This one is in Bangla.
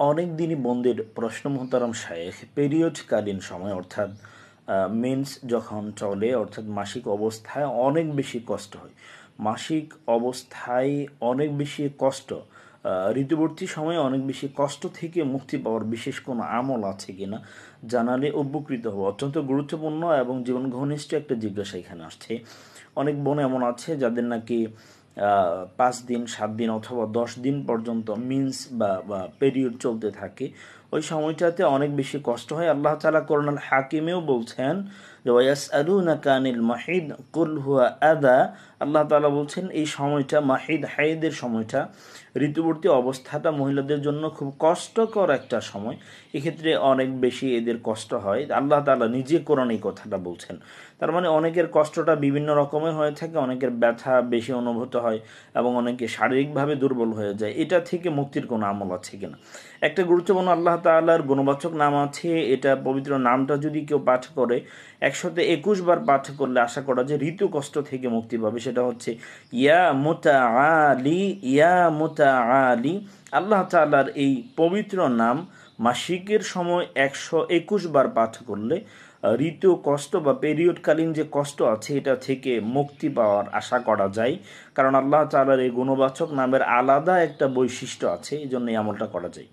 অনেক দিনই বন্ধের প্রশ্ন মোহতারাম শায়েখ, পিরিয়ডকালীন সময় অর্থাৎ মেন্স যখন চলে অর্থাৎ মাসিক অবস্থায় অনেক বেশি কষ্ট হয়। মাসিক অবস্থায় অনেক বেশি কষ্ট, ঋতুবর্তী সময়ে অনেক বেশি কষ্ট থেকে মুক্তি পাওয়ার বিশেষ কোনো আমল আছে কিনা জানালে উপকৃত হবো। অত্যন্ত গুরুত্বপূর্ণ এবং জীবন ঘনিষ্ঠ একটা জিজ্ঞাসা এখানে আসছে। অনেক বোন এমন আছে যাদের নাকি 5 দিন 7 দিন অথবা 10 দিন পর্যন্ত মিন্স বা পেরিয়ড চলতে থাকে। ওই সময়টাতে অনেক বেশি কষ্ট হয়। আল্লাহ তাআলা কোরআনুল হাকিমেও বলছেন যে ওয়াসআলুনাকা আনিল মাহিদ কুল হুয়া আযা। আল্লাহ তাআলা বলছেন এই সময়টা মাহিদ, হায়েদের সময়টা, ঋতুবর্তী অবস্থাটা মহিলাদের জন্য খুব কষ্টকর একটা সময়। এক্ষেত্রে অনেক বেশি এদের কষ্ট হয়। আল্লাহ তাআলা নিজে কোরআনে এই কথাটা বলছেন। তার মানে অনেকের কষ্টটা বিভিন্ন রকমের হয়ে থাকে, অনেকের ব্যথা বেশি অনুভূত হয় এবং অনেকে শারীরিকভাবে দুর্বল হয়ে যায়। এটা থেকে মুক্তির কোনো আমল আছে কিনা। একটা গুরুত্বপূর্ণ আল্লাহ তাআলার গুণবাচক নাম আছে, এটা পবিত্র নামটা যদি কেউ পাঠ করে 121 বার পাঠ করলে আশা করা যায় ঋতু কষ্ট থেকে মুক্তি পাবে। সেটা হচ্ছে ইয়া মুতাআলি, ইয়া মুতাআলি। আল্লাহ তাআলার এই পবিত্র নাম মাসিকের সময় 121 বার পাঠ করলে ঋতু কষ্ট বা পিরিয়ডকালীন যে কষ্ট আছে এটা থেকে মুক্তি পাওয়ার আশা করা যায়। কারণ আল্লাহ তাআলার এই গুণবাচক নামের আলাদা একটা বৈশিষ্ট্য আছে, এই জন্য এই আমলটা করা যায়।